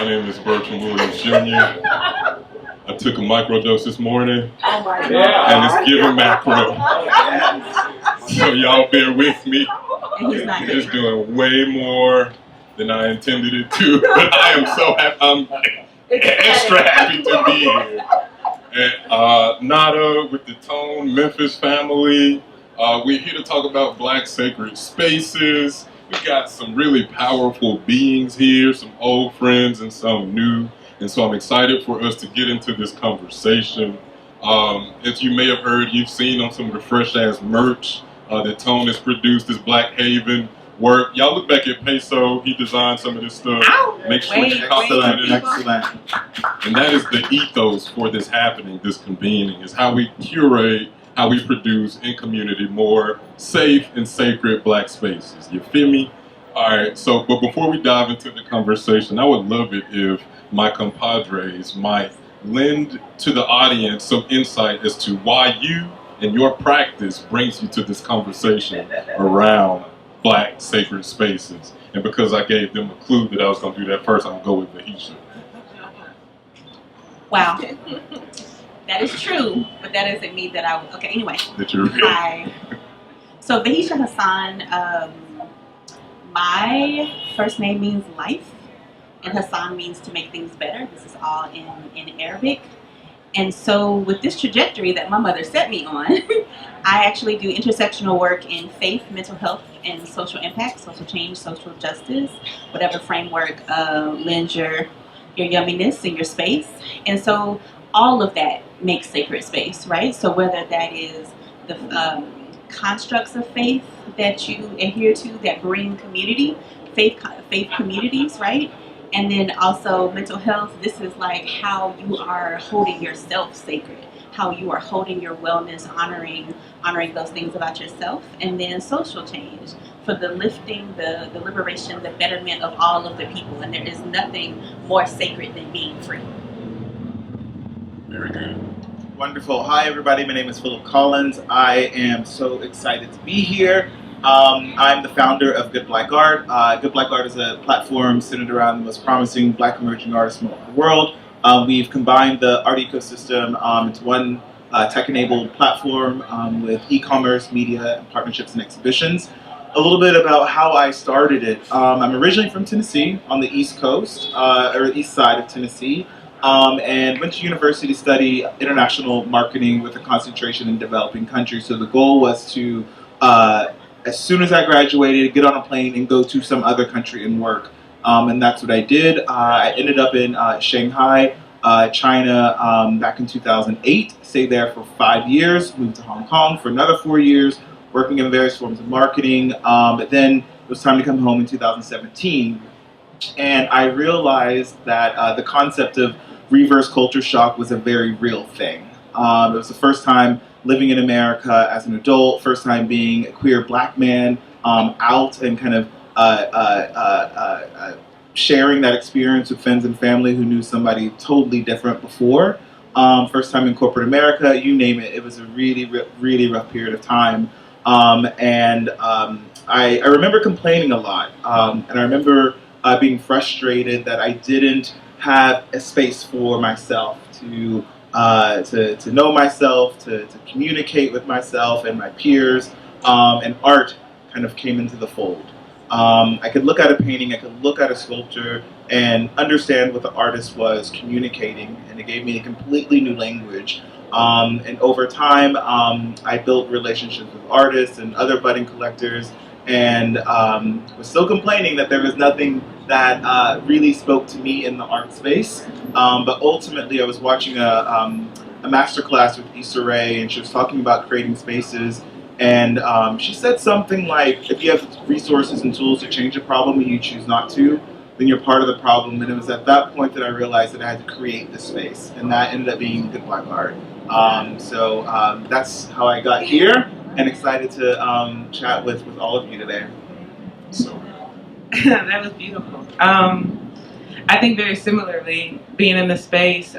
My name is Bertram Williams Jr. I took a microdose this morning, and it's giving macro. So y'all bear with me. It's doing way more than I intended it to, but I am so happy. I'm extra happy to be here. And Nada with the Tone, Memphis family. We're here to talk about Black sacred spaces. We got some really powerful beings here, some old friends and some new. And so I'm excited for us to get into this conversation. As you may have heard, you've seen on some of the fresh ass merch that Tone has produced, this Blackhaven work. Y'all look back at Peso, he designed some of this stuff. Make sure you compliment it. Excellent. And that is the ethos for this happening, this convening, is how we curate, how we produce in community more safe and sacred Black spaces. You feel me? All right, so, but before we dive into the conversation, I would love it if my compadres might lend to the audience some insight as to why you and your practice brings you to this conversation around Black sacred spaces. And because I gave them a clue that I was going to do that first, I'm going to go with Vahisha. Wow. That is true, but that doesn't mean that I... Okay, anyway. That you're real. Hi. So Vahisha Hassan, my first name means life, and Hassan means to make things better. This is all in Arabic. And so with this trajectory that my mother set me on, I actually do intersectional work in faith, mental health, and social impact, social change, social justice, whatever framework lends your yumminess in your space. And so all of that makes sacred space, right? So whether that is the constructs of faith that you adhere to that bring community, faith communities, right? And then also mental health, this is like how you are holding yourself sacred, how you are holding your wellness, honoring those things about yourself. And then social change for the lifting, the liberation, the betterment of all of the people. And there is nothing more sacred than being free. Very good. Wonderful. Hi, everybody. My name is Phillip Collins. I am so excited to be here. I'm the founder of GoodBlackArt. GoodBlackArt is a platform centered around the most promising Black emerging artists from all over the world. We've combined the art ecosystem into one tech-enabled platform with e-commerce, media, and partnerships and exhibitions. A little bit about how I started it. I'm originally from Tennessee, on the East Coast, or east side of Tennessee, and went to university to study international marketing with a concentration in developing countries. So the goal was to as soon as I graduated, get on a plane and go to some other country and work. And that's what I did. I ended up in Shanghai, China, back in 2008. Stayed there for 5 years, moved to Hong Kong for another 4 years, working in various forms of marketing. But then it was time to come home in 2017. And I realized that the concept of reverse culture shock was a very real thing. It was the first time living in America as an adult, first time being a queer Black man out and kind of sharing that experience with friends and family who knew somebody totally different before. First time in corporate America, you name it. It was a really, really rough period of time. I remember complaining a lot. And I remember being frustrated that I didn't have a space for myself to know myself, to communicate with myself and my peers, and art kind of came into the fold. I could look at a painting, I could look at a sculpture, and understand what the artist was communicating, and it gave me a completely new language. And over time, I built relationships with artists and other budding collectors, and was still complaining that there was nothing that really spoke to me in the art space. But ultimately, I was watching a masterclass with Issa Rae, and she was talking about creating spaces. And she said something like, if you have resources and tools to change a problem and you choose not to, then you're part of the problem. And it was at that point that I realized that I had to create this space. And that ended up being GoodBlackArt. So that's how I got here, and excited to chat with all of you today. So that was beautiful. I think very similarly, being in the space,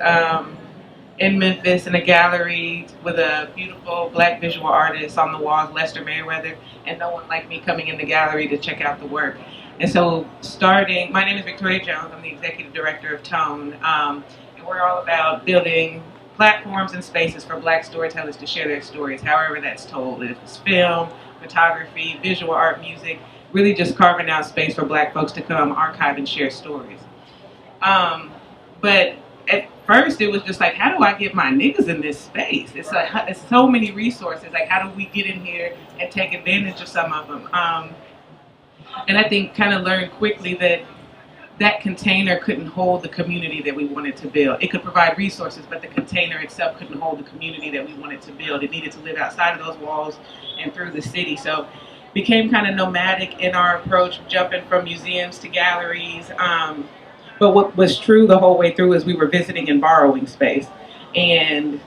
in Memphis in a gallery with a beautiful black visual artist on the walls, Lester Mayweather, and no one like me coming in the gallery to check out the work. And so my name is Victoria Jones, I'm the executive director of Tone, and we're all about building platforms and spaces for black storytellers to share their stories, however that's told. If it's film, photography, visual art, music, really just carving out space for black folks to come archive and share stories. But at first it was just like, how do I get my niggas in this space? It's like, it's so many resources. Like, how do we get in here and take advantage of some of them? And I think kind of learned quickly that container couldn't hold the community that we wanted to build. It could provide resources, but the container itself couldn't hold the community that we wanted to build. It needed to live outside of those walls and through the city. So became kind of nomadic in our approach, jumping from museums to galleries. But what was true the whole way through is we were visiting and borrowing space. And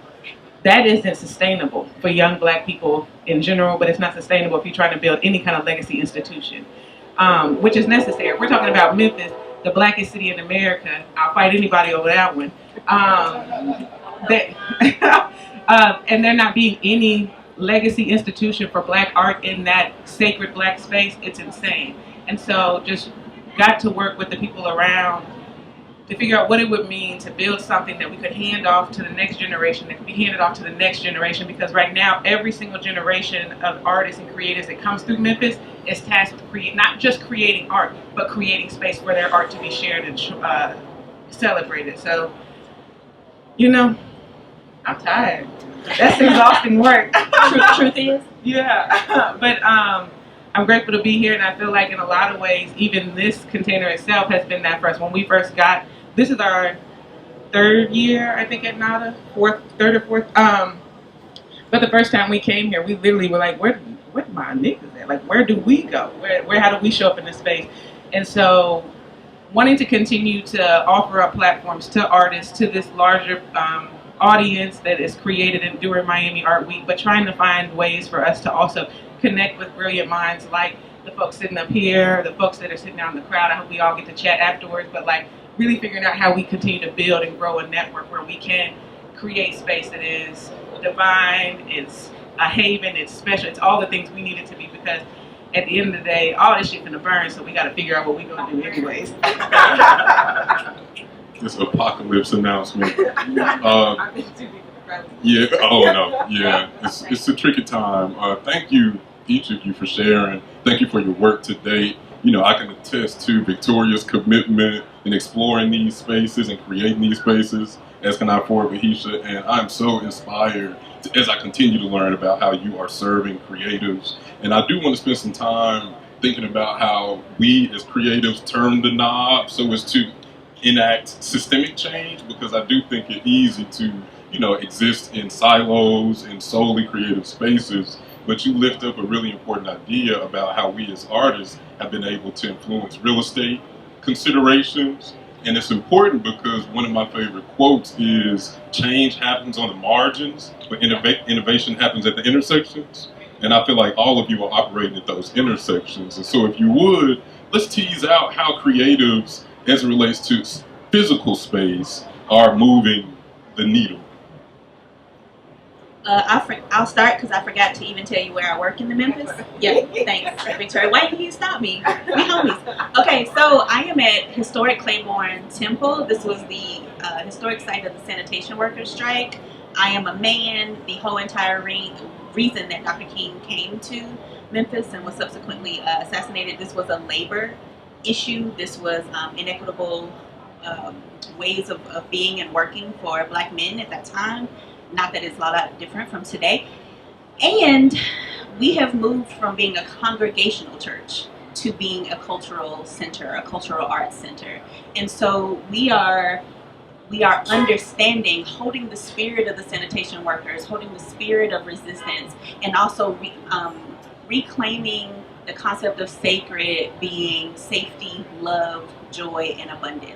that isn't sustainable for young black people in general, but it's not sustainable if you're trying to build any kind of legacy institution, which is necessary. We're talking about Memphis, the blackest city in America. I'll fight anybody over that one. And there not being any legacy institution for black art in that sacred black space, it's insane. And so just got to work with the people around to figure out what it would mean to build something that we could hand off to the next generation, that could be handed off to the next generation, because right now every single generation of artists and creators that comes through Memphis is tasked with not just creating art, but creating space for their art to be shared and celebrated. So, you know, I'm tired. That's exhausting work. Truth is. Yeah, but I'm grateful to be here, and I feel like in a lot of ways, even this container itself has been that for us. When we first got, this is our third year, I think, at NADA, third or fourth. But the first time we came here, we literally were like, where my niggas at? Like, where do we go? How do we show up in this space? And so, wanting to continue to offer up platforms to artists, to this larger audience that is created during Miami Art Week, but trying to find ways for us to also connect with brilliant minds like the folks sitting up here, the folks that are sitting out in the crowd. I hope we all get to chat afterwards, but like really figuring out how we continue to build and grow a network where we can create space that is divine, it's a haven, it's special, it's all the things we need it to be, because at the end of the day, all this shit gonna burn, so we gotta figure out what we're gonna do anyways. This apocalypse announcement. Yeah, oh no, yeah, it's a tricky time. Thank you, each of you, for sharing. Thank you for your work to date. You know, I can attest to Victoria's commitment in exploring these spaces and creating these spaces, as can I for Vahisha, and I'm so inspired as I continue to learn about how you are serving creatives. And I do want to spend some time thinking about how we as creatives turn the knob so as to enact systemic change, because I do think it's easy to, you know, exist in silos in solely creative spaces, but you lift up a really important idea about how we as artists have been able to influence real estate considerations. And it's important because one of my favorite quotes is, change happens on the margins, but innovation happens at the intersections. And I feel like all of you are operating at those intersections. And so if you would, let's tease out how creatives, as it relates to physical space, are moving the needle. I'll start because I forgot to even tell you where I work in the Memphis. Yeah, thanks, Victoria. Why didn't you stop me? We homies. Okay, so I am at historic Claiborne Temple. This was the historic site of the sanitation workers strike. I am a man. The whole entire reason that Dr. King came to Memphis and was subsequently assassinated, this was a labor issue. This was inequitable ways of being and working for black men at that time. Not that it's a lot different from today. And we have moved from being a congregational church to being a cultural center, a cultural arts center. And so we are understanding, holding the spirit of the sanitation workers, holding the spirit of resistance, and also reclaiming the concept of sacred being safety, love, joy, and abundance.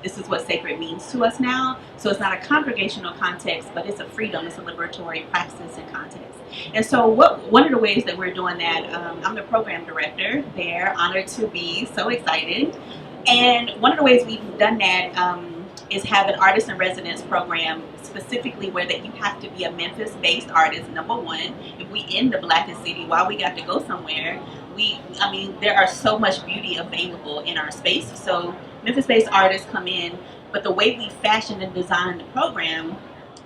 This is what sacred means to us now. So it's not a congregational context, but it's a freedom, it's a liberatory praxis and context. And so one of the ways that we're doing that, I'm the program director there, honored to be, so excited. And one of the ways we've done that is have an artist in residence program, specifically where that you have to be a Memphis-based artist, number one. If we in the blackest city, why we got to go somewhere? I mean, there are so much beauty available in our space. So Memphis-based artists come in, but the way we fashion and design the program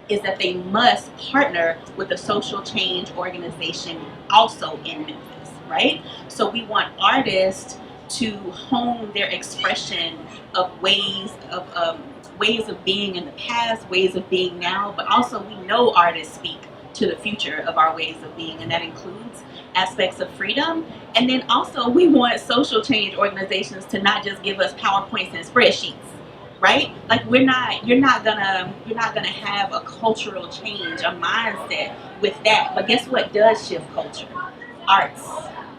is that they must partner with a social change organization also in Memphis, right? So we want artists to hone their expression of ways of being in the past, ways of being now, but also we know artists speak to the future of our ways of being, and that includes aspects of freedom. And then also we want social change organizations to not just give us PowerPoints and spreadsheets, right? Like you're not gonna have a cultural change, a mindset with that. But guess what does shift culture? Arts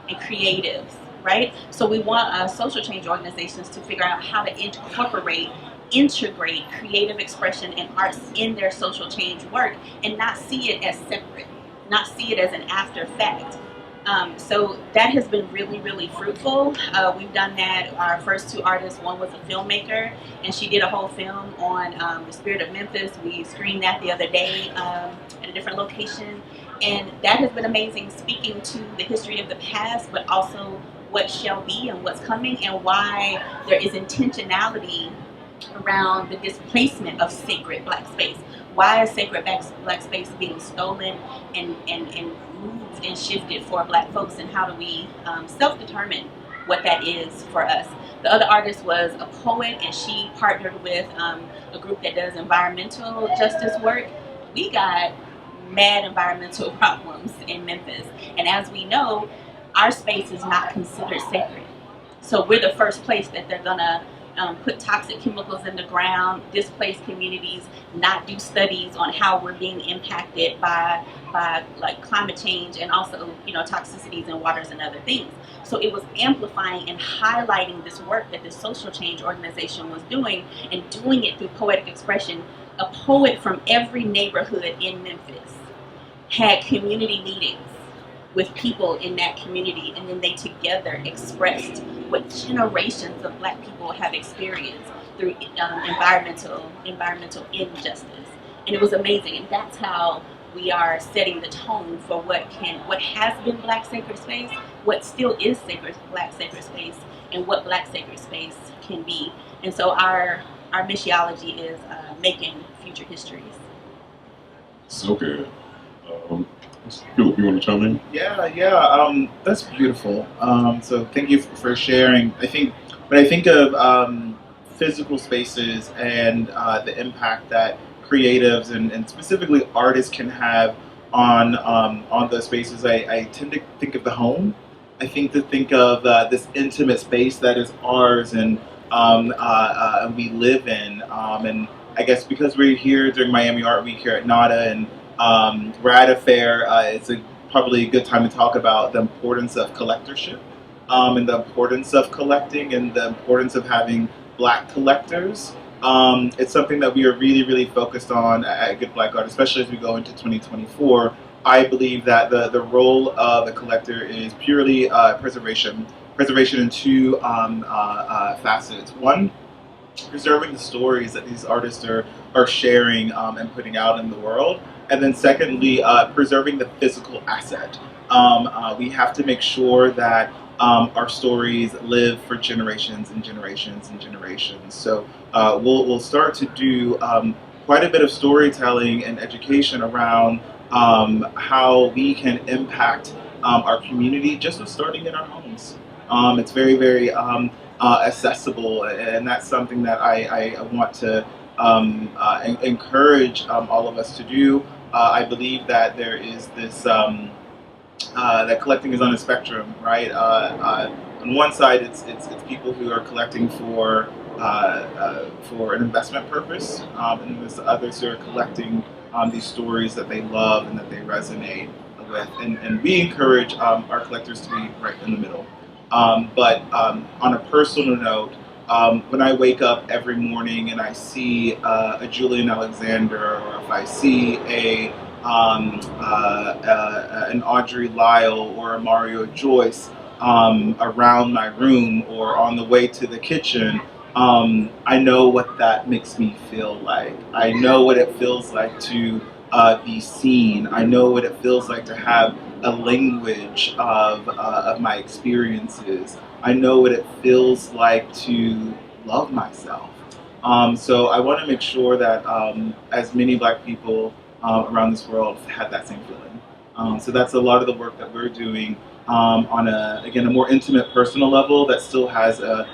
and creatives, right? So we want social change organizations to figure out how to integrate creative expression and arts in their social change work, and not see it as separate, not see it as an after fact. So that has been really, really fruitful. We've done that. Our first two artists, one was a filmmaker, and she did a whole film on the spirit of Memphis. We screened that the other day at a different location, and that has been amazing, speaking to the history of the past, but also what shall be and what's coming, and why there is intentionality around the displacement of sacred black space. Why is sacred black space being stolen and moved and shifted for black folks, and how do we self-determine what that is for us? The other artist was a poet, and she partnered with a group that does environmental justice work. We got mad environmental problems in Memphis, and as we know, our space is not considered sacred. So we're the first place that they're gonna put toxic chemicals in the ground, displace communities, not do studies on how we're being impacted by like climate change, and also, you know, toxicities in waters and other things. So it was amplifying and highlighting this work that this social change organization was doing, and doing it through poetic expression. A poet from every neighborhood in Memphis had community meetings with people in that community, and then they together expressed what generations of black people have experienced through environmental injustice. And it was amazing, and that's how we are setting the tone for what has been black sacred space, what still is black sacred space, and what black sacred space can be. And so our missiology is making future histories. So good. Phillip, you want to chime in? Yeah, that's beautiful. So thank you for sharing. I think when I think of physical spaces and the impact that creatives and specifically artists can have on those spaces, I tend to think of the home. I think of this intimate space that is ours, and we live in. And I guess because we're here during Miami Art Week here at NADA, and we're at a fair, it's probably a good time to talk about the importance of collectorship, and the importance of collecting, and the importance of having black collectors. It's something that we are really, really focused on at Good Black Art, especially as we go into 2024. I believe that the role of a collector is purely preservation in two facets. One, preserving the stories that these artists are sharing and putting out in the world. And then secondly, preserving the physical asset. We have to make sure that our stories live for generations and generations and generations. So we'll start to do quite a bit of storytelling and education around how we can impact our community just with starting in our homes. It's very, very accessible, and that's something that I want to encourage all of us to do. I believe that there is this, that collecting is on a spectrum, right? On one side, it's people who are collecting for an investment purpose, and there's others who are collecting these stories that they love and that they resonate with. And we encourage our collectors to be right in the middle. But on a personal note, when I wake up every morning and I see a Julian Alexander, or if I see an Audrey Lyle or a Mario Joyce around my room or on the way to the kitchen, I know what that makes me feel like. I know what it feels like to be seen. I know what it feels like to have a language of my experiences. I know what it feels like to love myself. So I want to make sure that as many Black people around this world have that same feeling. So that's a lot of the work that we're doing on again, a more intimate, personal level that still has a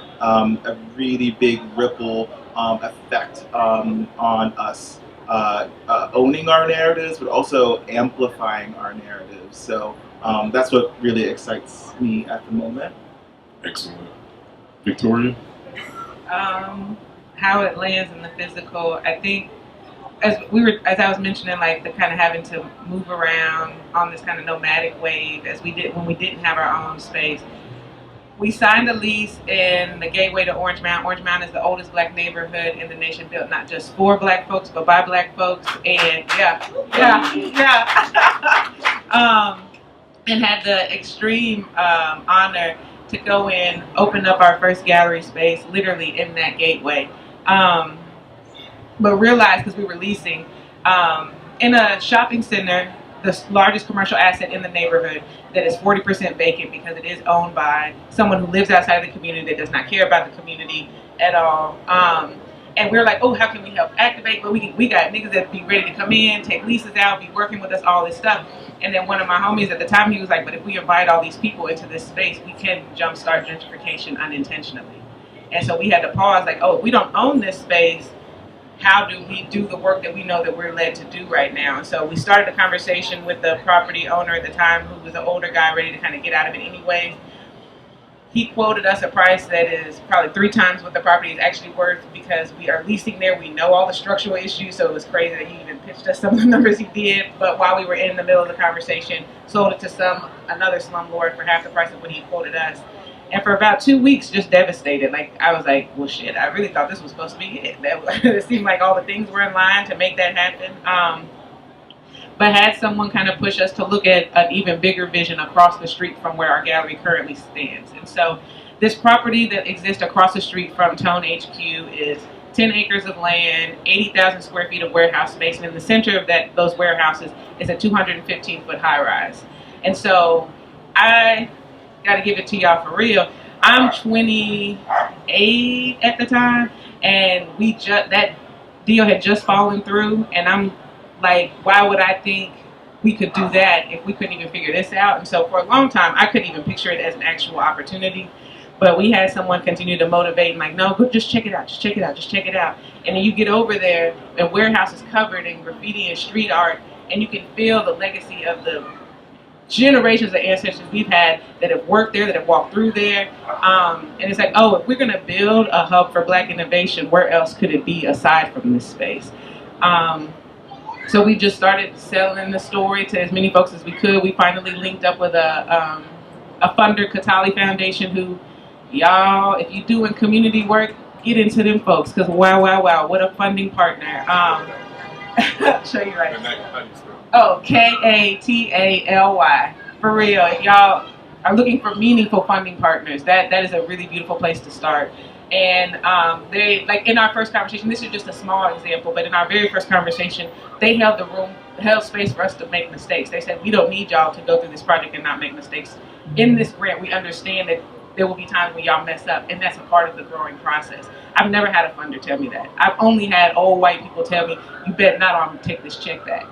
really big ripple effect on us owning our narratives, but also amplifying our narratives. So that's what really excites me at the moment. Excellent. Victoria? How it lands in the physical, I think, as I was mentioning, like the kind of having to move around on this kind of nomadic wave as we did when we didn't have our own space. We signed a lease in the gateway to Orange Mound. Orange Mound is the oldest Black neighborhood in the nation, built not just for Black folks, but by Black folks. And and had the extreme honor to go in, open up our first gallery space, literally in that gateway. But realized, because we were leasing, in a shopping center, the largest commercial asset in the neighborhood, that is 40% vacant because it is owned by someone who lives outside of the community that does not care about the community at all. And we're like, oh, how can we help activate? But we got niggas that be ready to come in, take leases out, be working with us, all this stuff. And then one of my homies at the time, he was like, but if we invite all these people into this space, we can jumpstart gentrification unintentionally. And so we had to pause, like, oh, if we don't own this space, how do we do the work that we know that we're led to do right now? And so we started a conversation with the property owner at the time, who was an older guy ready to kind of get out of it anyway. He quoted us a price that is probably 3 times what the property is actually worth, because we are leasing there. We know all the structural issues, so it was crazy that he even pitched us some of the numbers he did. But while we were in the middle of the conversation, sold it to another slumlord for half the price of what he quoted us. And for about 2 weeks, just devastated. Like, I was like, well, shit, I really thought this was supposed to be it. It seemed like all the things were in line to make that happen. But had someone kind of push us to look at an even bigger vision across the street from where our gallery currently stands. And so this property that exists across the street from Tone HQ is 10 acres of land, 80,000 square feet of warehouse space, and in the center of those warehouses is a 215-foot high-rise. And so I got to give it to y'all for real. I'm 28 at the time, and that deal had just fallen through, and I'm like, why would I think we could do that if we couldn't even figure this out? And so for a long time, I couldn't even picture it as an actual opportunity. But we had someone continue to motivate, and like, no, go, just check it out, just check it out, just check it out. And then you get over there, and warehouse is covered in graffiti and street art, and you can feel the legacy of the generations of ancestors we've had that have worked there, that have walked through there. And it's like, oh, if we're going to build a hub for Black innovation, where else could it be aside from this space? So we just started selling the story to as many folks as we could. We finally linked up with a funder, Katali Foundation, who, y'all, if you're doing community work, get into them folks, because wow, what a funding partner. I'll show you right now. Oh, Katally, for real. If y'all are looking for meaningful funding partners, that is a really beautiful place to start. And they, like, in our first conversation, this is just a small example, but in our very first conversation, they held space for us to make mistakes. They said, we don't need y'all to go through this project and not make mistakes. In this grant, we understand that there will be times when y'all mess up, and that's a part of the growing process. I've never had a funder tell me that. I've only had old white people tell me, you bet not, I'm gonna take this check back.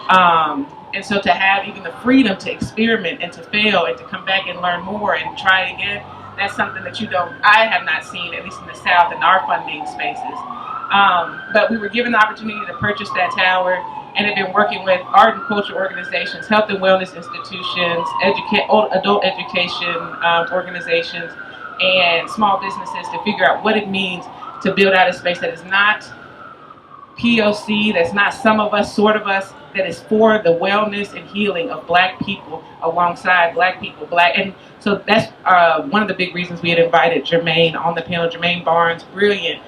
And so to have even the freedom to experiment and to fail and to come back and learn more and try it again, that's something that I have not seen, at least in the South, in our funding spaces. But we were given the opportunity to purchase that tower, and have been working with art and culture organizations, health and wellness institutions, adult education organizations, and small businesses to figure out what it means to build out a space that is not POC, that's not some of us, sort of us, that is for the wellness and healing of Black people alongside Black people. And so that's one of the big reasons we had invited Germane on the panel. Germane Barnes, brilliant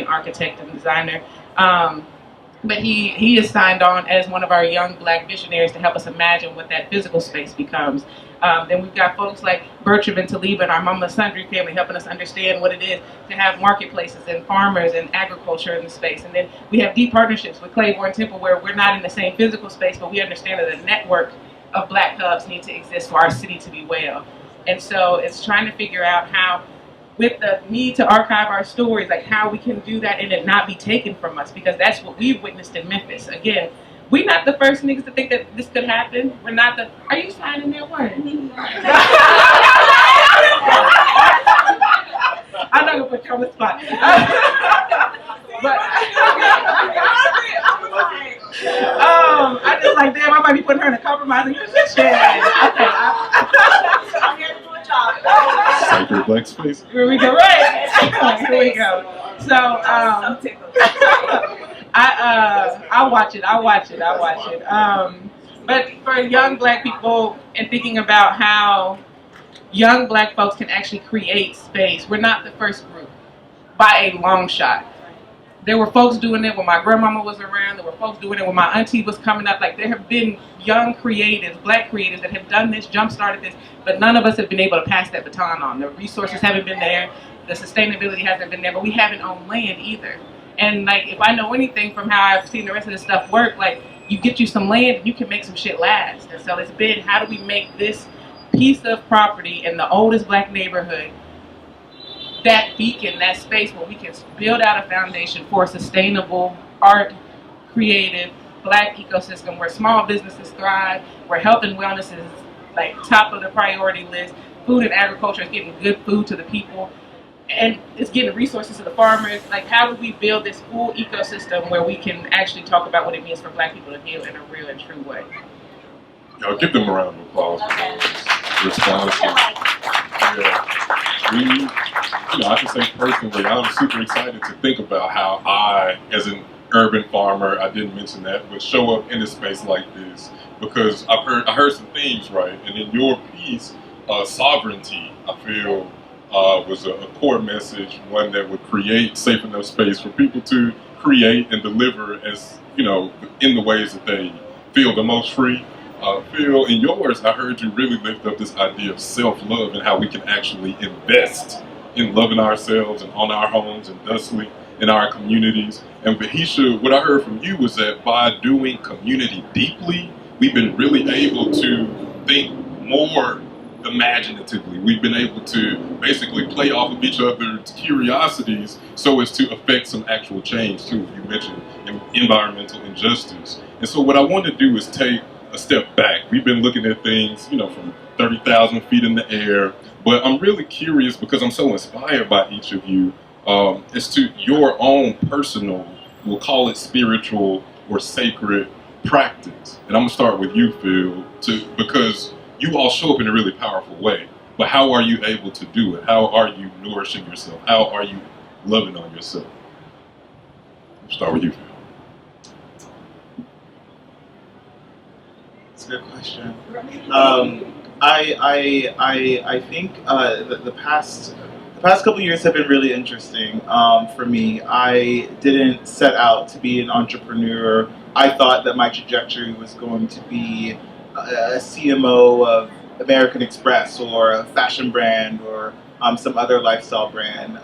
architect and designer. But he is signed on as one of our young Black visionaries to help us imagine what that physical space becomes. Then we've got folks like Bertram and Taliba and our Mama Sundry family helping us understand what it is to have marketplaces and farmers and agriculture in the space. And then we have deep partnerships with Claiborne Temple where we're not in the same physical space, but we understand that a network of Black hubs need to exist for our city to be well. And so it's trying to figure out how, with the need to archive our stories, like how we can do that and it not be taken from us, because that's what we've witnessed in Memphis. Again, we're not the first niggas to think that this could happen. We're not the, are you signing that one? I'm not gonna put you on the spot. But I just like, damn, I might be putting her in a compromising position. Okay, I'm here to do a job. Sacred Black space. Here we go, right? Here we go. So, I'll watch it. But for young Black people and thinking about how young Black folks can actually create space, we're not the first group by a long shot. There were folks doing it when my grandmama was around. There were folks doing it when my auntie was coming up. Like, there have been young creatives, Black creatives that have done this, jump-started this, but none of us have been able to pass that baton on. The resources haven't been there. The sustainability hasn't been there, but we haven't owned land either. And like, if I know anything from how I've seen the rest of this stuff work, like, you get you some land and you can make some shit last. And so it's been, how do we make this piece of property in the oldest Black neighborhood that beacon, that space where we can build out a foundation for a sustainable art, creative, Black ecosystem where small businesses thrive, where health and wellness is like top of the priority list, food and agriculture is getting good food to the people, and it's getting resources to the farmers. Like, how do we build this full ecosystem where we can actually talk about what it means for Black people to heal in a real and true way? Y'all give them a round of applause for this response. Yeah. I can say personally, I'm super excited to think about how I, as an urban farmer, I didn't mention that, but show up in a space like this, because I heard some themes, right? And in your piece, sovereignty, I feel, was a core message, one that would create safe enough space for people to create and deliver as, in the ways that they feel the most free. Phil, in yours, I heard you really lift up this idea of self-love and how we can actually invest in loving ourselves and on our homes and thusly in our communities. And Vahisha, what I heard from you was that by doing community deeply, we've been really able to think more imaginatively. We've been able to basically play off of each other's curiosities so as to affect some actual change too. You mentioned environmental injustice. And so what I want to do is take a step back. We've been looking at things, from 30,000 feet in the air, but I'm really curious because I'm so inspired by each of you as to your own personal, we'll call it spiritual or sacred practice. And I'm gonna start with you, Phil, because you all show up in a really powerful way, but how are you able to do it? How are you nourishing yourself? How are you loving on yourself? I'll start with you, Phil. That's a good question. I think the past couple years have been really interesting for me. I didn't set out to be an entrepreneur. I thought that my trajectory was going to be a CMO of American Express or a fashion brand or some other lifestyle brand.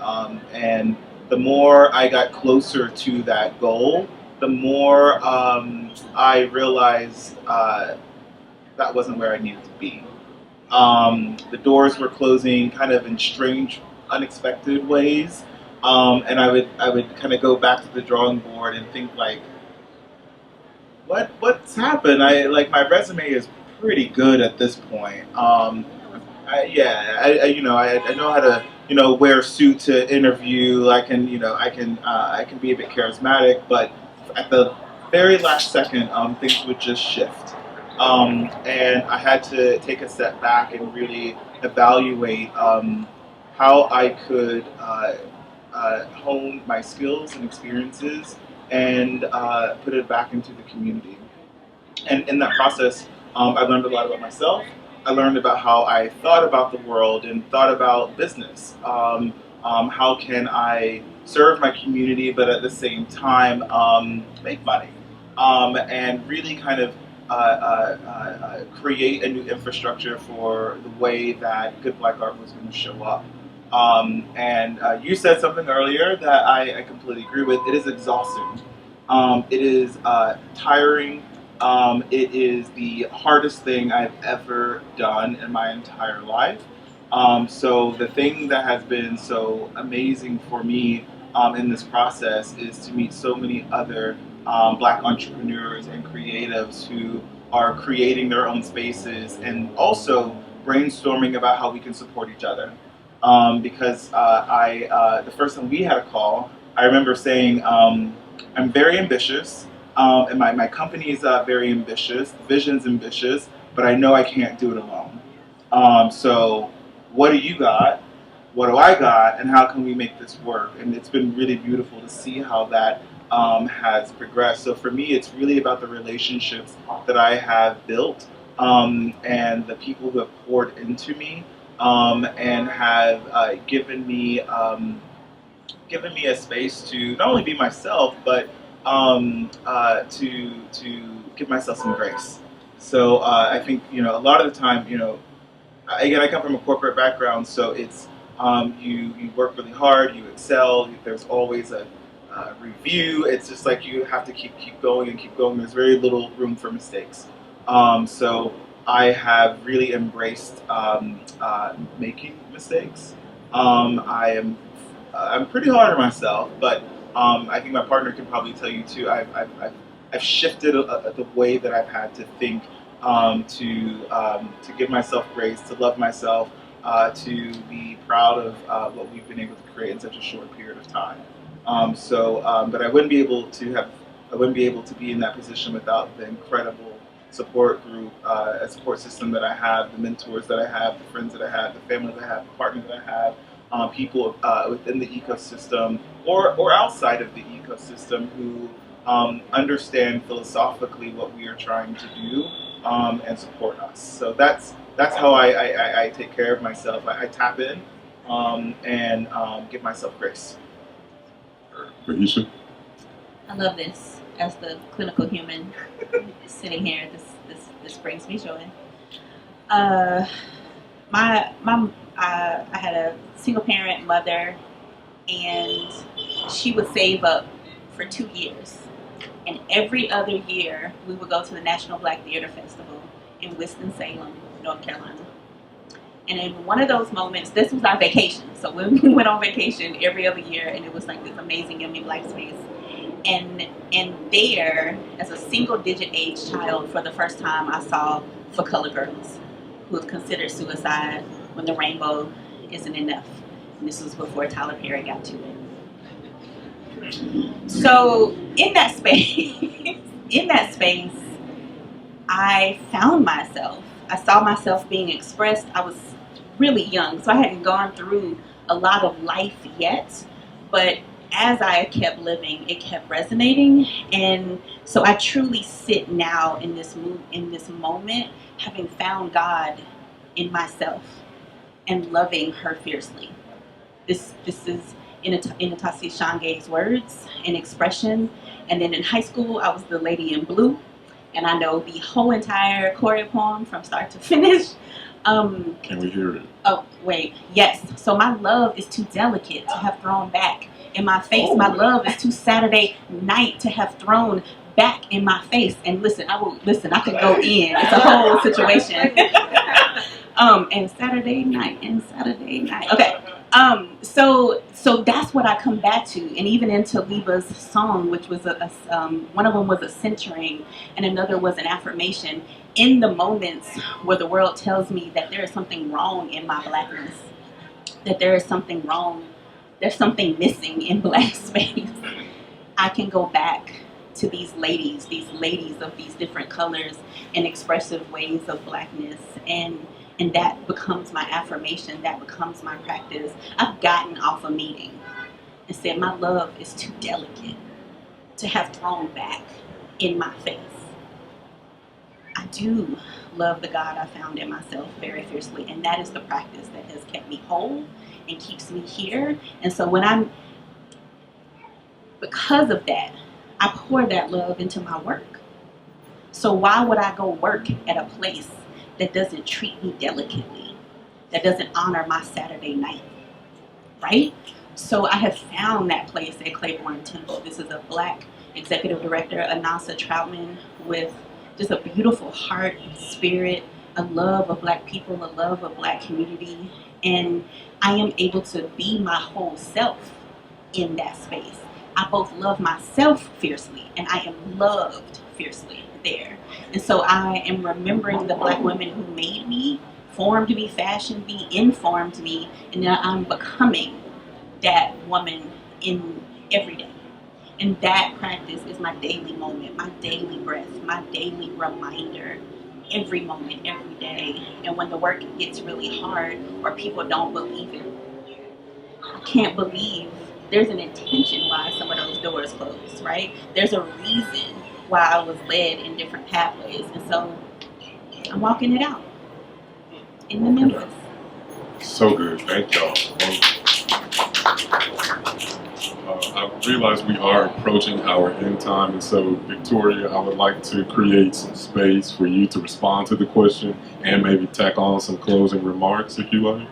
And the more I got closer to that goal, the more I realized that wasn't where I needed to be. The doors were closing kind of in strange, unexpected ways. And I would kind of go back to the drawing board and think like, what's happened? My resume is pretty good at this point. I know how to wear a suit to interview. I can be a bit charismatic, but at the very last second, things would just shift. And I had to take a step back and really evaluate how I could hone my skills and experiences and put it back into the community. And in that process, I learned a lot about myself. I learned about how I thought about the world and thought about business. How can I serve my community, but at the same time make money, and really kind of create a new infrastructure for the way that Good Black Art was going to show up. And you said something earlier that I completely agree with. It is exhausting. It is tiring. It is the hardest thing I've ever done in my entire life. So the thing that has been so amazing for me in this process is to meet so many other Black entrepreneurs and creatives who are creating their own spaces and also brainstorming about how we can support each other. Because the first time we had a call, I remember saying, I'm very ambitious, and my company is very ambitious, the vision's ambitious, but I know I can't do it alone. So what do you got? What do I got? And how can we make this work? And it's been really beautiful to see how that has progressed. So for me, it's really about the relationships that I have built and the people who have poured into me and have given me a space to not only be myself, but to give myself some grace. So I think a lot of the time, again, I come from a corporate background, so it's you work really hard, you excel. There's always a review. It's just like you have to keep going and keep going. There's very little room for mistakes. So I have really embraced making mistakes. I'm pretty hard on myself, but I think my partner can probably tell you too. I've shifted the way that I've had to think to give myself grace, to love myself, to be proud of what we've been able to create in such a short period of time. But I wouldn't be able to be in that position without the incredible support group, a support system that I have, the mentors that I have, the friends that I have, the family that I have, the partner that I have, people within the ecosystem or outside of the ecosystem who understand philosophically what we are trying to do and support us. So that's how I take care of myself. I tap in and give myself grace. Rahisha? I love this. As the clinical human sitting here, this brings me joy. I had a single parent mother, and she would save up for 2 years. And every other year, we would go to the National Black Theater Festival in Winston-Salem, North Carolina. And in one of those moments, this was our vacation. So we went on vacation every other year, and it was like this amazing Yummy Black space. And there, as a single-digit age child, for the first time, I saw For Color Girls, who have considered suicide when the rainbow isn't enough. And this was before Tyler Perry got to it. So in that space, I found myself. I saw myself being expressed. I was really young, so I hadn't gone through a lot of life yet, but as I kept living, it kept resonating. And so I truly sit now in this moment, having found God in myself and loving her fiercely. This is in Inatasi Shange's words and expression. And then in high school, I was the lady in blue, and I know the whole entire choreo poem from start to finish. Can we hear it? Oh, wait, yes. So my love is too delicate to have thrown back in my face. My love is too Saturday night to have thrown back in my face. And listen, I could go in. It's a whole situation. And Saturday night. Okay. So that's what I come back to, and even into Liba's song, which was one of them was a centering, and another was an affirmation. In the moments where the world tells me that there is something wrong in my blackness, that there is something wrong, there's something missing in Black space, I can go back to these ladies of these different colors and expressive ways of blackness, and that becomes my affirmation, that becomes my practice. I've gotten off a meeting and said my love is too delicate to have thrown back in my face. I do love the God I found in myself very fiercely, and that is the practice that has kept me whole and keeps me here. And so because of that, I pour that love into my work. So why would I go work at a place that doesn't treat me delicately, that doesn't honor my Saturday night, right? So I have found that place at Claiborne Temple. This is a Black executive director, Anasa Troutman, with just a beautiful heart and spirit, a love of Black people, a love of Black community. And I am able to be my whole self in that space. I both love myself fiercely and I am loved fiercely there. And so I am remembering the Black women who made me, formed me, fashioned me, informed me, and now I'm becoming that woman in every day. And that practice is my daily moment, my daily breath, my daily reminder, every moment, every day. And when the work gets really hard or people don't believe it, I can't believe there's an intention why some of those doors closed, right? There's a reason why I was led in different pathways. And so I'm walking it out in the Memphis. So good. Thank y'all. I realize we are approaching our end time, and so Victoria, I would like to create some space for you to respond to the question and maybe tack on some closing remarks if you like.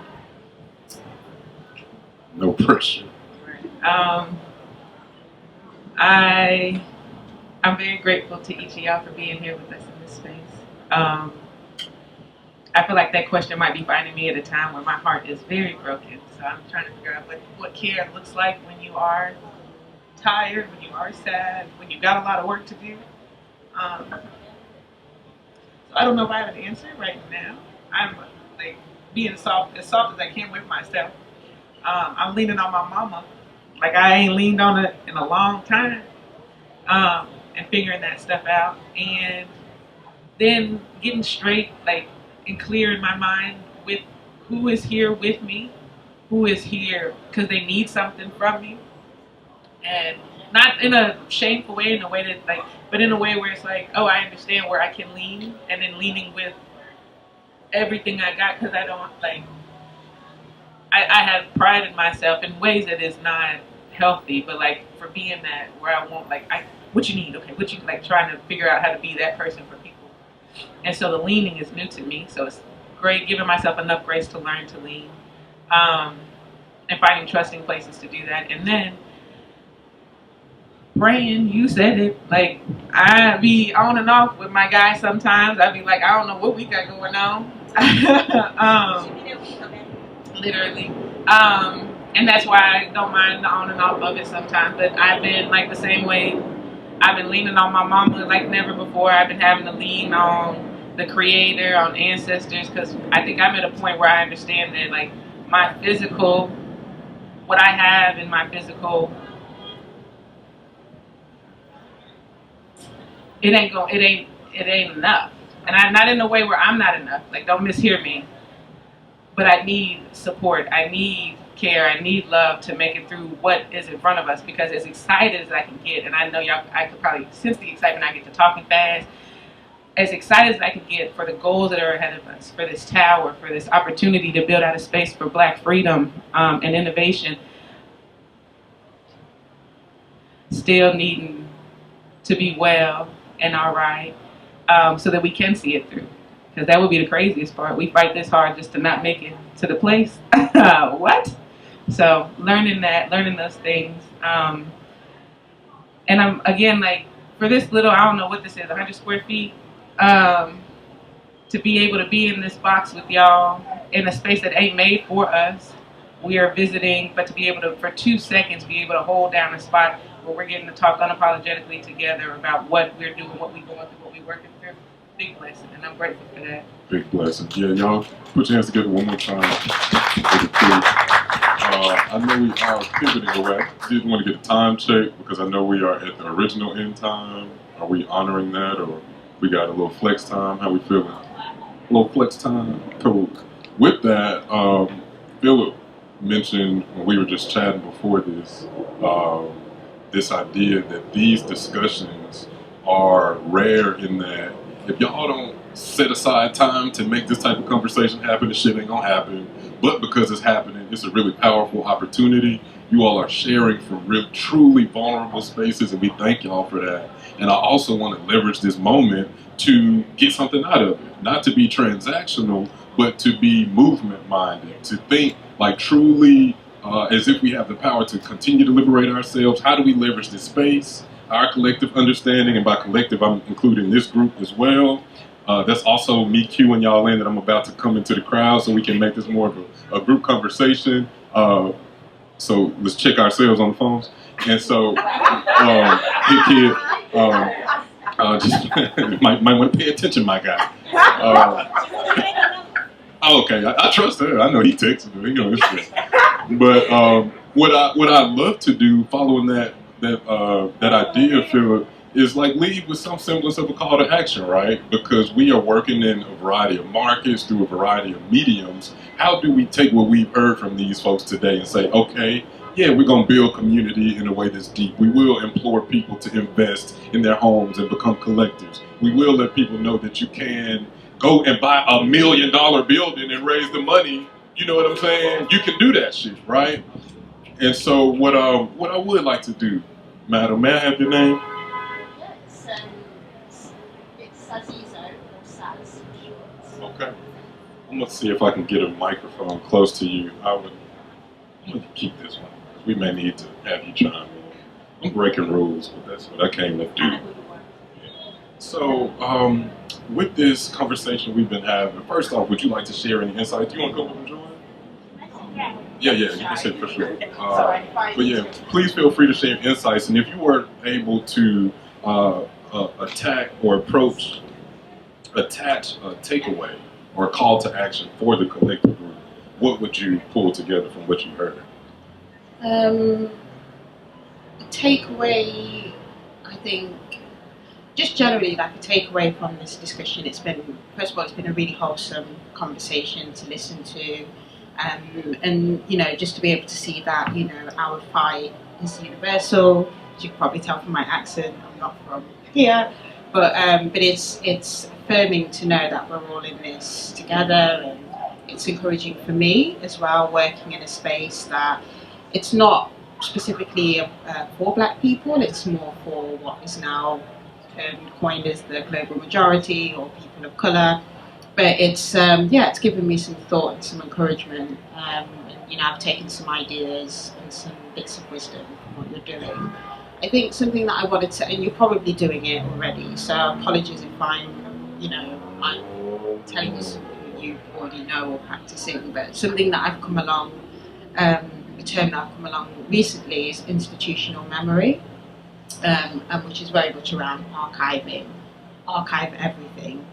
No pressure. I'm very grateful to each of y'all for being here with us in this space. I feel like that question might be finding me at a time where my heart is very broken. So I'm trying to figure out what care looks like when you are tired, when you are sad, when you got a lot of work to do. So I don't know if I have an answer right now. I'm like being as soft as I can with myself. I'm leaning on my mama. Like I ain't leaned on it in a long time. And figuring that stuff out. And then getting straight, like, and clear in my mind with who is here with me, who is here because they need something from me. And not in a shameful way, in a way that, like, but in a way where it's like, oh, I understand where I can lean, and then leaning with everything I got, because I don't, like, I have pride in myself in ways that is not healthy, but, like, for being that, where I won't, like, what you need, okay, what you, like, trying to figure out how to be that person for people. And so the leaning is new to me, so it's great, giving myself enough grace to learn to lean, and finding trusting places to do that. And then praying, you said it, like, I be on and off with my guy sometimes. I be like, I don't know what we got going on. Literally. And that's why I don't mind the on and off of it sometimes. But I've been, like, the same way. I've been leaning on my mama like never before. I've been having to lean on the creator, on ancestors, because I think I'm at a point where I understand that, like, my physical, what I have in my physical, it ain't enough. And I'm not in a way where I'm not enough. Like, don't mishear me. But I need support. I need care. I need love to make it through what is in front of us. Because as excited as I can get, and I know y'all, I could probably sense the excitement I get to talking fast. As excited as I can get for the goals that are ahead of us, for this tower, for this opportunity to build out a space for Black freedom and innovation, still needing to be well and all right, so that we can see it through. Because that would be the craziest part. We fight this hard just to not make it to the place. What? So learning those things. And I'm, again, like, for this little, I don't know what this is, 100 square feet, to be able to be in this box with y'all in a space that ain't made for us. We are visiting, but to be able to, for 2 seconds, be able to hold down a spot where we're getting to talk unapologetically together about what we're doing, what we're going through, what we're working through. Big blessing, and I'm grateful for that. Big blessing. Yeah, y'all put your hands together one more time. I know we are pivoting away. Didn't want to get a time check because I know we are at the original end time. Are we honoring that, or we got a little flex time? How we feeling? A little flex time? Cool. With that, Phillip mentioned when we were just chatting before this, this idea that these discussions are rare in that if y'all don't set aside time to make this type of conversation happen, the shit ain't gonna happen. but because it's happening, it's a really powerful opportunity. You all are sharing from real, truly vulnerable spaces, and we thank y'all for that. And I also want to leverage this moment to get something out of it, not to be transactional, but to be movement-minded, to think like truly as if we have the power to continue to liberate ourselves. How do we leverage this space, our collective understanding, and by collective, I'm including this group as well. That's also me cueing y'all in that I'm about to come into the crowd so we can make this more of a group conversation. So let's check ourselves on the phones. And so, hey kid, just might want to pay attention, my guy. Okay, I trust her. I know he texted her. He knows this shit. But what I love to do, following that idea, Phillip, is like lead with some semblance of a call to action, right? Because we are working in a variety of markets through a variety of mediums. How do we take what we've heard from these folks today and say, okay, yeah, we're going to build community in a way that's deep. We will implore people to invest in their homes and become collectors. We will let people know that you can go and buy $1 million building and raise the money. You know what I'm saying? You can do that shit, right? And so what I would like to do, madam, may I have your name? It's Sazizo or Saz. Okay. I'm gonna see if I can get a microphone close to you. I'm gonna keep this one. We may need to have you chime in. I'm breaking rules, but that's what I came to do. So, with this conversation we've been having, first off, would you like to share any insight? Do you want to come up and join? Yeah, you can say for sure. But yeah, please feel free to share insights. And if you were able to attach a takeaway or a call to action for the collective group, what would you pull together from what you heard? A takeaway, I think, just generally like a takeaway from this discussion, it's been, first of all, it's been a really wholesome conversation to listen to. And you know, just to be able to see that, you know, our fight is universal. As you can probably tell from my accent, I'm not from here, but it's affirming to know that we're all in this together, and it's encouraging for me as well, working in a space that it's not specifically for Black people. It's more for what is now coined as the global majority or people of colour. But it's it's given me some thought and some encouragement. And, you know, I've taken some ideas and some bits of wisdom from what you're doing. I think something that I wanted to, and you're probably doing it already, so apologies if I'm telling you something you already know or practicing, but something that I've come along, a term that I've come along recently is institutional memory, and which is very much around archive everything.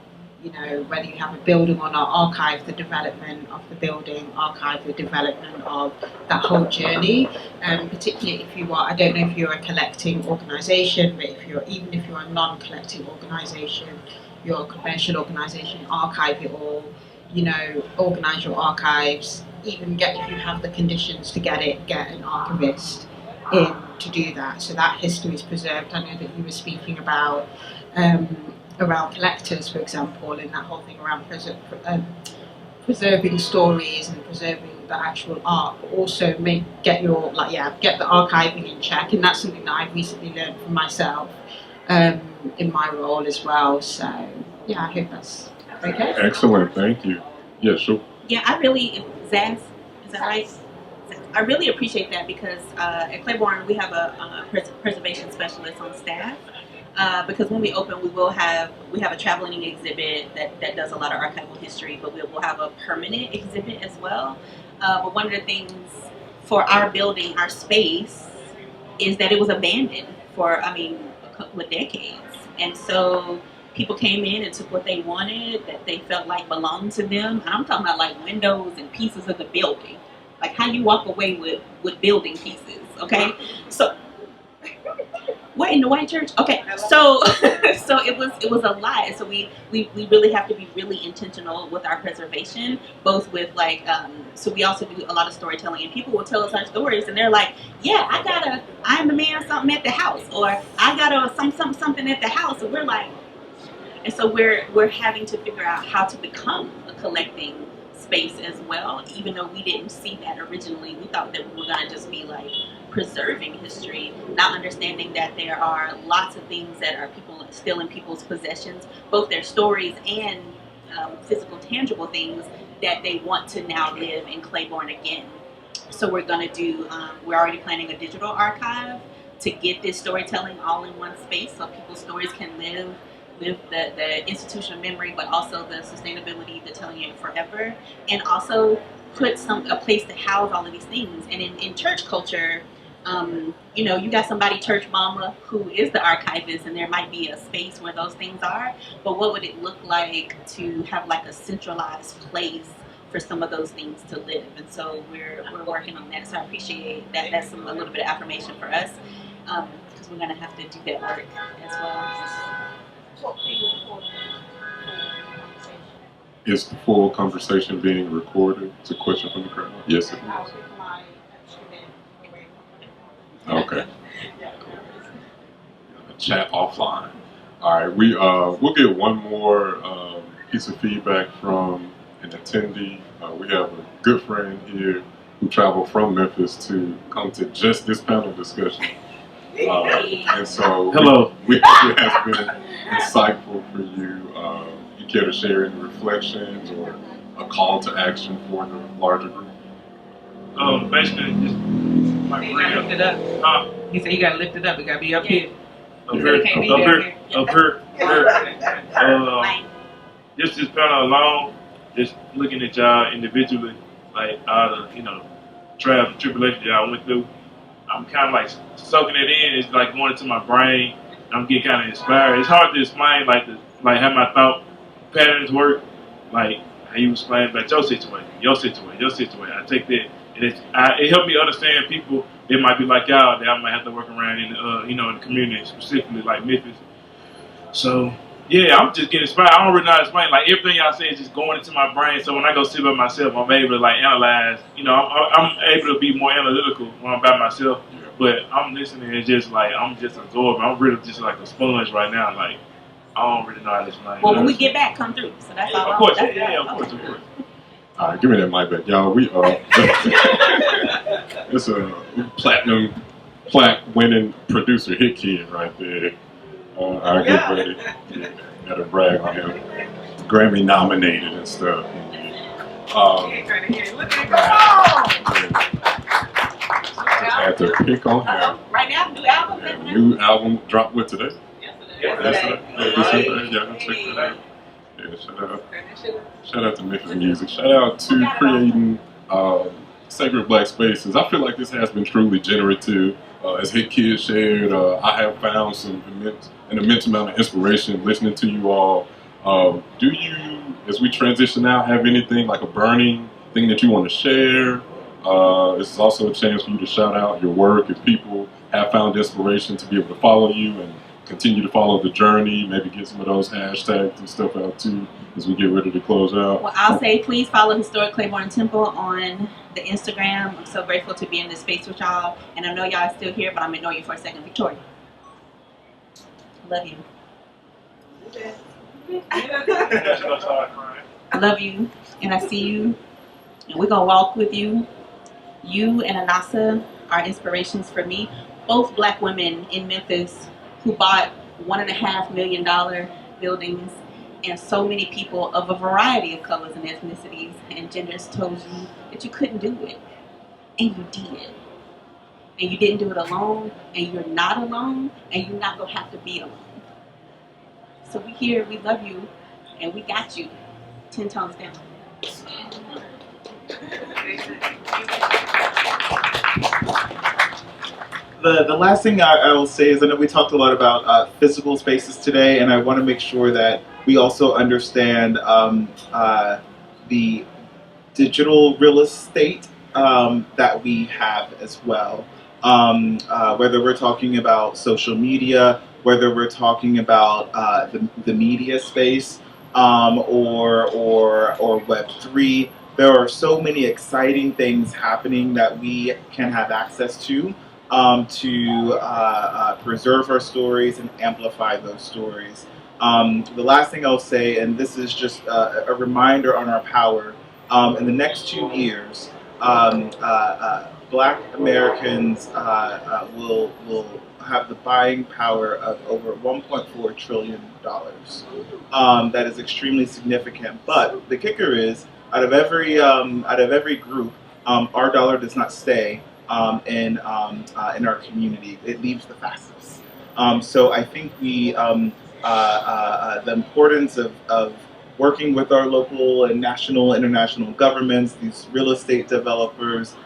You know, whether you have a building or not, archive the development of the building, archive the development of that whole journey. Particularly if you are, I don't know if you're a collecting organisation, but even if you're a non-collecting organisation, you're a commercial organisation, archive it all. You know, organise your archives. Even if you have the conditions to get an archivist in to do that, so that history is preserved. I know that you were speaking about. Around collectors, for example, and that whole thing around preserving stories and preserving the actual art, but also get the archiving in check, and that's something that I've recently learned from myself in my role as well. So yeah, I hope that's okay. Excellent, thank you. Yeah, sure. Yeah, Zaz, is that right? I really appreciate that because at Claiborne we have a preservation specialist on staff. Because when we open, we have a traveling exhibit that does a lot of archival history, but we will have a permanent exhibit as well. But one of the things for our building, our space, is that it was abandoned for a couple of decades, and so people came in and took what they wanted that they felt like belonged to them. And I'm talking about like windows and pieces of the building, like how you walk away with building pieces. Okay, so. What, in the white church? Okay, so it was a lot. So we really have to be really intentional with our preservation, both with so we also do a lot of storytelling, and people will tell us our stories, and they're like, yeah, I'm a man something at the house, or I got a something at the house, and we're like, and so we're having to figure out how to become a collecting space as well, even though we didn't see that originally. We thought that we were going to just be like preserving history, not understanding that there are lots of things that are people still in people's possessions, both their stories and physical, tangible things that they want to now live in Claiborne again. So we're going to do, we're already planning a digital archive to get this storytelling all in one space so people's stories can live the institutional memory, but also the sustainability, the telling it forever, and also put a place to house all of these things. And in church culture, you know, you got somebody, church mama, who is the archivist, and there might be a space where those things are, but what would it look like to have like a centralized place for some of those things to live? And so we're working on that. So I appreciate that. That's a little bit of affirmation for us, because we're gonna have to do that work as well. Is the full conversation being recorded? It's a question from the crowd. Yes, it is. Okay. Chat offline. All right, we'll get one more piece of feedback from an attendee. We have a good friend here who traveled from Memphis to come to just this panel discussion. And so hello. We hope it has been insightful for you. You care to share any reflections or a call to action for the larger group? Basically, just my You gotta lift it up. He said you gotta lift it up. It gotta be up here. Up here. Just this panel alone, just looking at y'all individually, like all the trials and tribulations y'all went through. I'm kind of like soaking it in. It's like going into my brain. I'm getting kind of inspired. It's hard to explain, like how my thought patterns work, like how you explain about your situation. I take that, and it helped me understand people that might be like y'all that I might have to work around in in the community, specifically like Memphis. So yeah, I'm just getting inspired. I don't really know how to explain. Like everything y'all say is just going into my brain. So when I go sit by myself, I'm able to like analyze. I'm able to be more analytical when I'm by myself. But I'm listening and just like I'm just absorbing. I'm really just like a sponge right now. Like I don't really know how to explain. Well, when we get back, come through. So that's all. Of course, of course. All right, give me that mic back, y'all. We it's a platinum plaque winning producer hit kid right there. I get ready. Gotta brag on him. Grammy nominated and stuff. Just had to pick on him. Right now, new album. Yeah, new album dropped with today. Yesterday. Yeah, check that out. Yeah, shout out to Memphis Music. Shout out to creating sacred black spaces. I feel like this has been truly generative. As Hit Kid shared, I have found an immense amount of inspiration listening to you all. Do you, as we transition out, have anything like a burning thing that you want to share? This is also a chance for you to shout out your work if people have found inspiration to be able to follow you and continue to follow the journey, maybe get some of those hashtags and stuff out too as we get ready to close out. Well, I'll say please follow Historic Claiborne Temple on the Instagram. I'm so grateful to be in this space with y'all. And I know y'all are still here, but I'm going to ignore you for a second. Victoria. Love you. I love you, and I see you, and we're going to walk with you. You and Anasa are inspirations for me. Both black women in Memphis who bought $1.5 million buildings, and so many people of a variety of colors and ethnicities and genders told you that you couldn't do it, and you did. And you didn't do it alone, and you're not alone, and you're not going to have to be alone. So we here, we love you, and we got you 10 tones down. The last thing I will say is I know we talked a lot about physical spaces today, and I want to make sure that we also understand the digital real estate that we have as well. Whether we're talking about social media, whether we're talking about the media space or Web3, there are so many exciting things happening that we can have access to preserve our stories and amplify those stories. The last thing I'll say, and this is just a reminder on our power, in the next 2 years, Black Americans will have the buying power of over $1.4 trillion. That is extremely significant. But the kicker is, out of every group, our dollar does not stay in our community. It leaves the fastest. So I think the importance of working with our local and national, international governments, these real estate developers,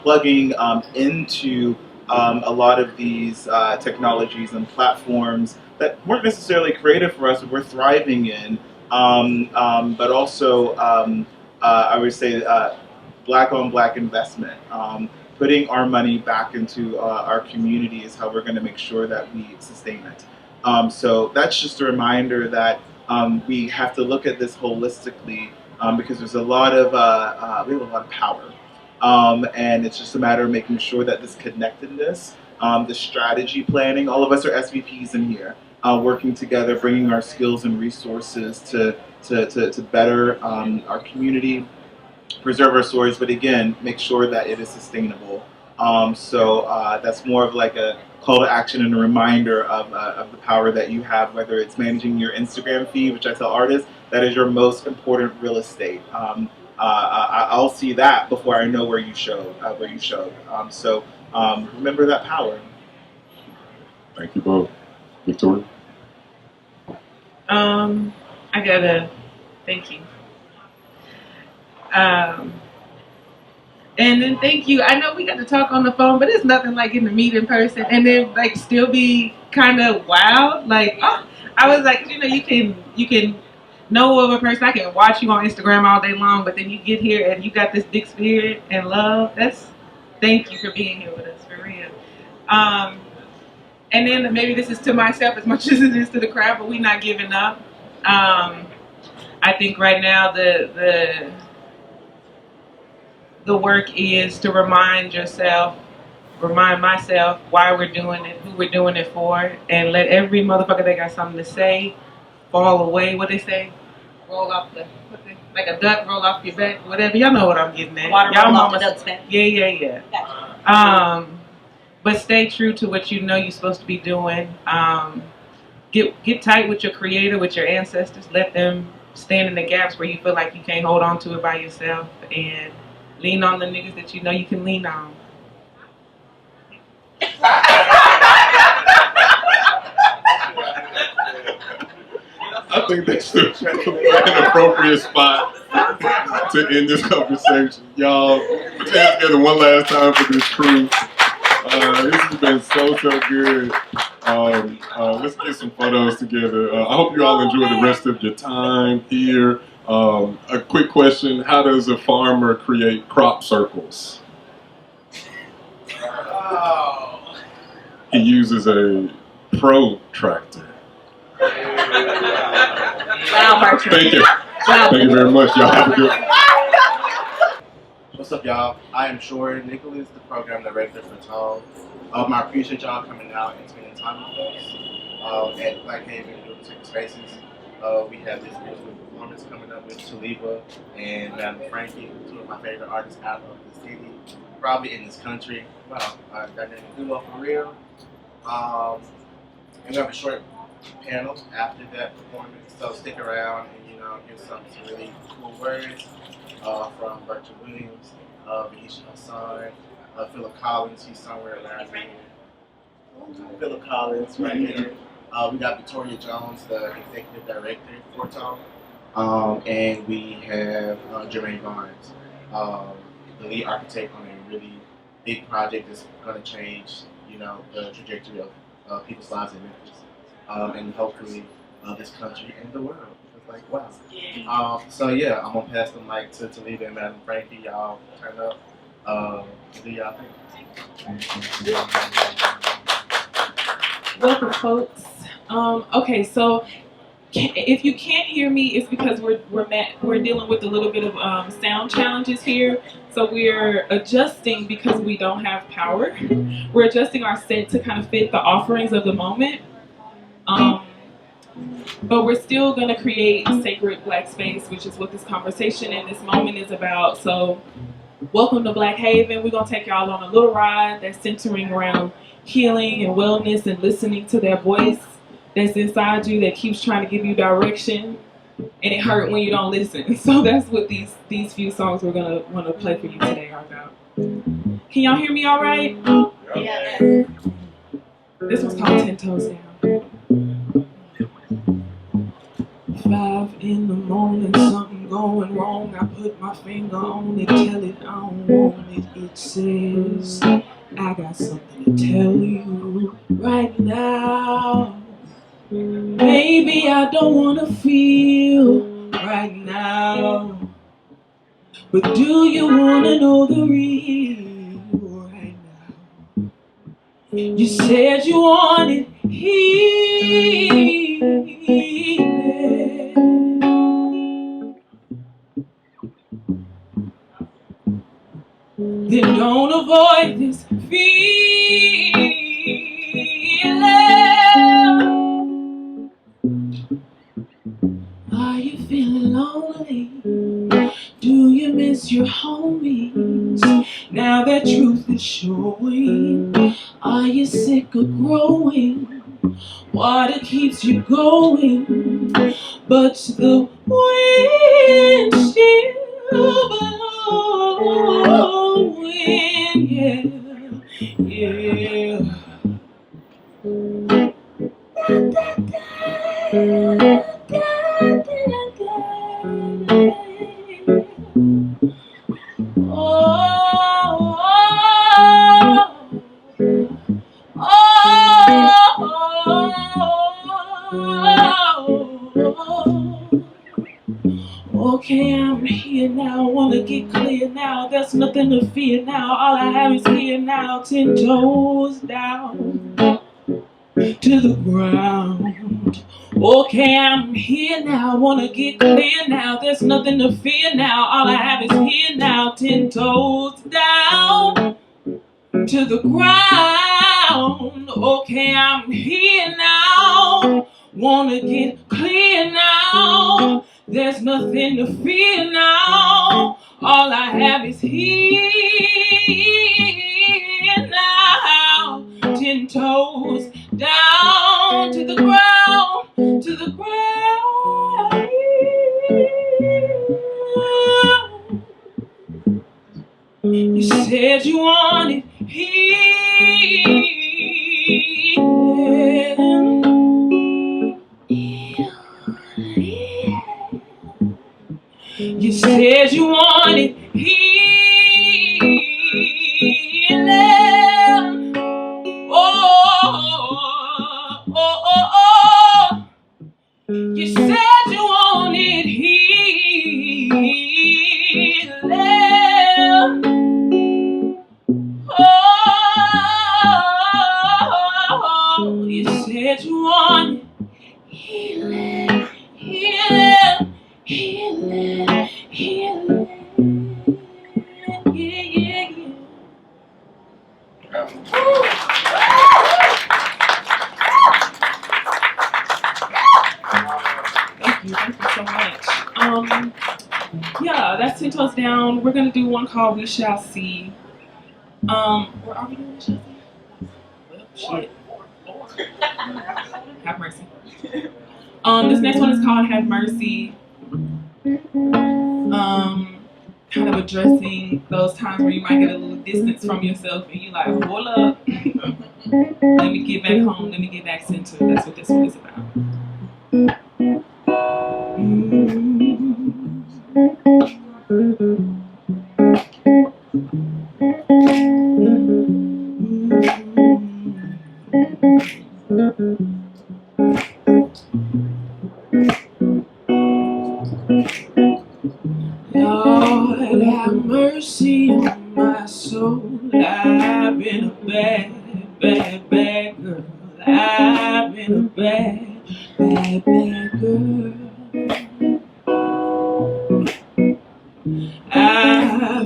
plugging into a lot of these technologies and platforms that weren't necessarily created for us, but we're thriving in, but also I would say black on black investment. Putting our money back into our community is how we're going to make sure that we sustain it. So that's just a reminder that we have to look at this holistically because there's a lot of we have a lot of power, and it's just a matter of making sure that this connectedness, the strategy planning. All of us are SVPs in here, working together, bringing our skills and resources to better our community, preserve our stories, but again, make sure that it is sustainable. So that's more of like a call to action and a reminder of the power that you have, whether it's managing your Instagram feed, which I tell artists, that is your most important real estate. I'll see that before I know where you showed. So remember that power. Thank you both. Victoria? I gotta thank you. And then thank you. I know we got to talk on the phone, but it's nothing like getting to meet in person and then like still be kind of wild. Like, oh, I was like, you know, you can know of a person. I can watch you on Instagram all day long, but then you get here and you got this big spirit and love. Thank you for being here with us, for real. And then maybe this is to myself as much as it is to the crowd, but we're not giving up. I think right now the work is to remind myself why we're doing it, who we're doing it for, and let every motherfucker that got something to say fall away. What they say? Roll off like a duck, roll off your back, whatever. Y'all know what I'm getting at. Water Y'all roll off the mamas, duck's back. Yeah. Gotcha. But stay true to what you know you're supposed to be doing. Get tight with your creator, with your ancestors. Let them stand in the gaps where you feel like you can't hold on to it by yourself, and lean on the niggas that you know you can lean on. I think that's an appropriate spot to end this conversation. Y'all, put your hands together one last time for this crew. This has been so good. Let's get some photos together. I hope you all enjoy the rest of your time here. A quick question: how does a farmer create crop circles? He uses a protractor. Thank you. Thank you very much. Y'all have a good one. What's up, y'all? I am Shore Nicholas, the program director for TAL. I appreciate y'all coming out and spending time with us at Blackhaven and Nubi Spaces. We have this beautiful performance coming up with Taliba and Madam Frankie, two of my favorite artists out of the city, probably in this country. Wow, dynamic duo for real. And we have a short panel after that performance, so stick around and hear some really cool words from Bertrand Williams, Vanisha Hassan, Phillip Collins. He's somewhere around here. Phillip Collins right here. We got Victoria Jones, the executive director for TAL, and we have Germane Barnes, the lead architect on a really big project that's going to change, the trajectory of people's lives in Memphis, and hopefully this country and the world. It's like, wow. So yeah, I'm gonna pass the mic to Taliba and Madam Frankie. Y'all turn up. Do y'all think? Welcome, folks. Okay, so if you can't hear me, it's because we're dealing with a little bit of sound challenges here. So we're adjusting because we don't have power. We're adjusting our set to kind of fit the offerings of the moment. But we're still going to create a sacred Black space, which is what this conversation and this moment is about. So welcome to Blackhaven. We're going to take y'all on a little ride that's centering around healing and wellness and listening to that voice that's inside you that keeps trying to give you direction, and it hurt when you don't listen. So that's what these few songs we're going to want to play for you today are about. Can y'all hear me all right? Yeah. This one's called 10 Toes Down. 5 in the morning, something going wrong. I put my finger on it, tell it I don't want it. It says, I got something to tell you right now. Maybe I don't want to feel right now. But do you want to know the real right now? You said you wanted healing. Then don't avoid this feeling. Are you feeling lonely? Do you miss your homies? Now that truth is showing. Are you sick of growing? Water keeps you going, but the wind still blowing. Yeah, yeah. Okay, I'm here now, wanna get clear now. There's nothing to fear now. All I have is here now. 10 toes down to the ground. Okay, I'm here now, wanna get clear now. There's nothing to fear now. All I have is here now. 10 toes down to the ground. Okay, I'm here now, wanna get clear now. There's nothing to fear now. All I have is here now. 10 toes down to the ground, to the ground. You said you wanted healing. You said you wanted healing. Oh. You said you wanted healing. Oh, you said you wanted healing, healing, healing, healing. Yeah. Thank you so much. Yeah, that's 10 Toes Down. We're gonna do one called We Shall See. Where are we doing We Shall See? Well, shit. Have mercy. This next one is called Have Mercy. Kind of addressing those times where you might get a little distance from yourself and you like, hold up. Let me get back home, let me get back centered. That's what this one is about. Lord, have mercy on my soul. I've been a bad girl. I've been a bad girl. I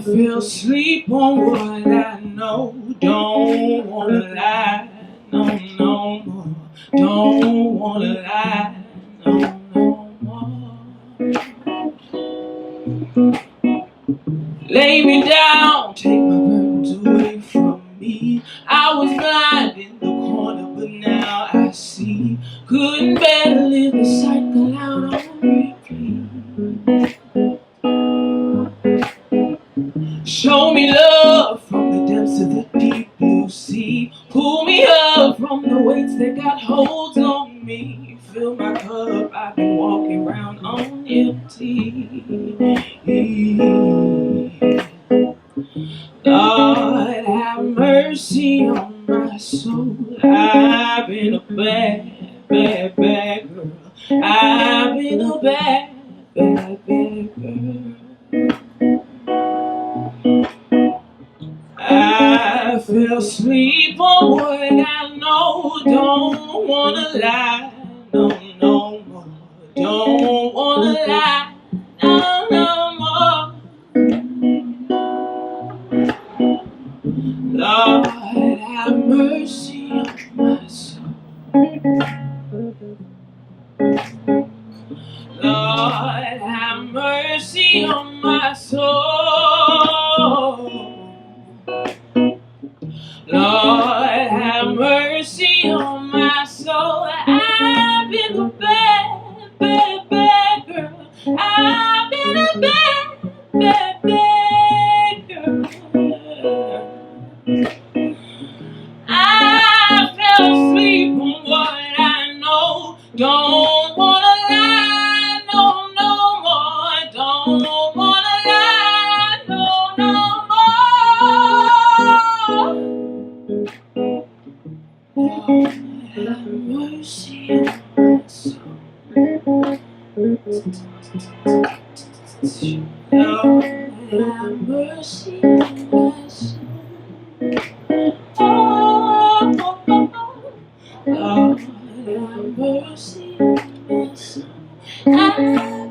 fell asleep on what I know. Don't wanna lie, no more. Don't wanna lie, Lay me down, take my burdens away from me. I was blind in the corner, but now I see. Couldn't bear to live the cycle out on repeat. Show me love from the depths of the deep blue sea. Pull me up from the weights that got holds on me. Fill my cup, I've been walking around on empty. Lord, have mercy on my soul. I've been a bad, bad, bad girl. I've been a bad, bad, bad girl. I fell asleep on what I know. Don't wanna lie, no, no more. Don't wanna lie, no, no more. Lord, have mercy on my soul. Lord, have mercy on my soul. Lord, have mercy on my soul. I've been a bad, bad, bad girl. I've been a bad, bad, bad girl. I fell asleep on what I know. Don't wanna lie, no, no more. Don't wanna lie, no, no more. Lord, have mercy on my soul. Lord, have mercy on my soul. Oh, Lord, have mercy on my soul. I've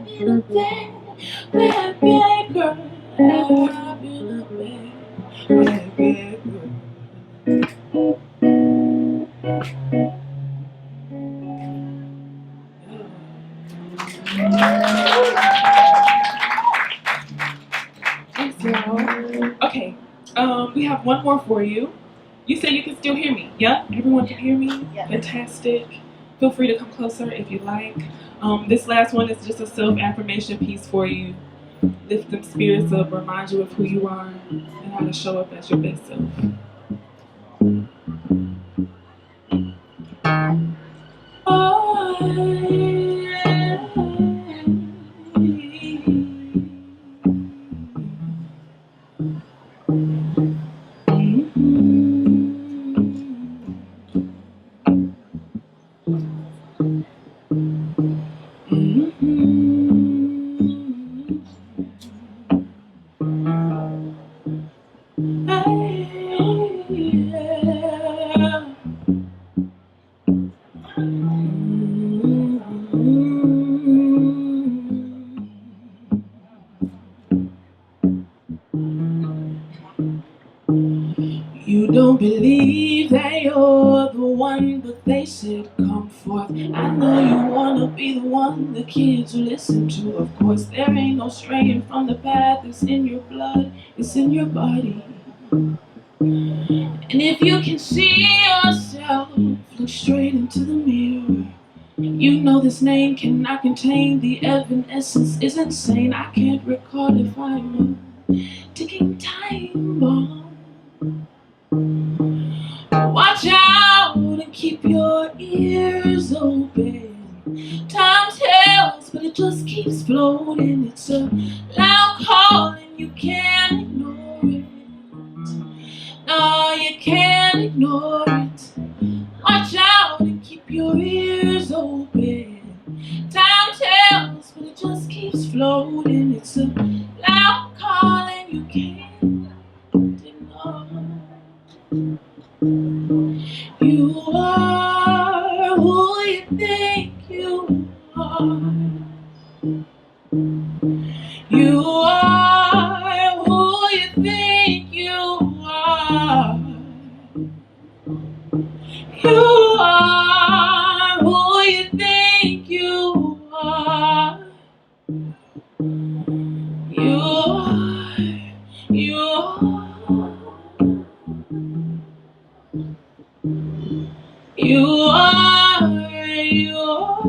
been a bad, bad, bad girl. I've been a bad, bad, bad girl. Thanks, y'all. Okay, we have one more for you. You say you can still hear me, yeah? Everyone can hear me? Yeah. Fantastic. Feel free to come closer if you like. This last one is just a self-affirmation piece for you. Lift them spirits up, remind you of who you are, and how to show up as your best self. You don't believe that you're the one, but they said come forth. I know you wanna be the one the kids will listen to. Of course, there ain't no straying from the path. It's in your blood, it's in your body. And if you can see yourself, look straight into the mirror. You know this name cannot contain the evanescence is insane. I can't recall if I'm a ticking time bomb. Watch out and keep your ears open. Time tells, but it just keeps floating. It's a loud call and you can't ignore it. No, you can't ignore it. Watch out and keep your ears open. Time tells, but it just keeps floating. It's a loud call and you can't ignore it. You are who you think you are. You are who you think you are. You are who you think you are. You are You are, you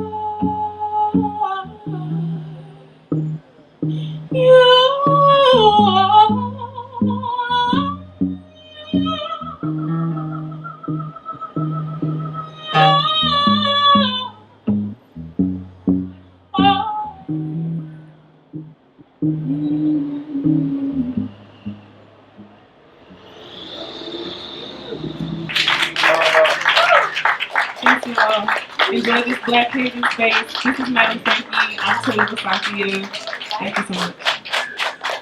Thank you all. Enjoy this Blackhaven space. This is Madam Sankey. I'm Taylor Sakia. Thank you so much.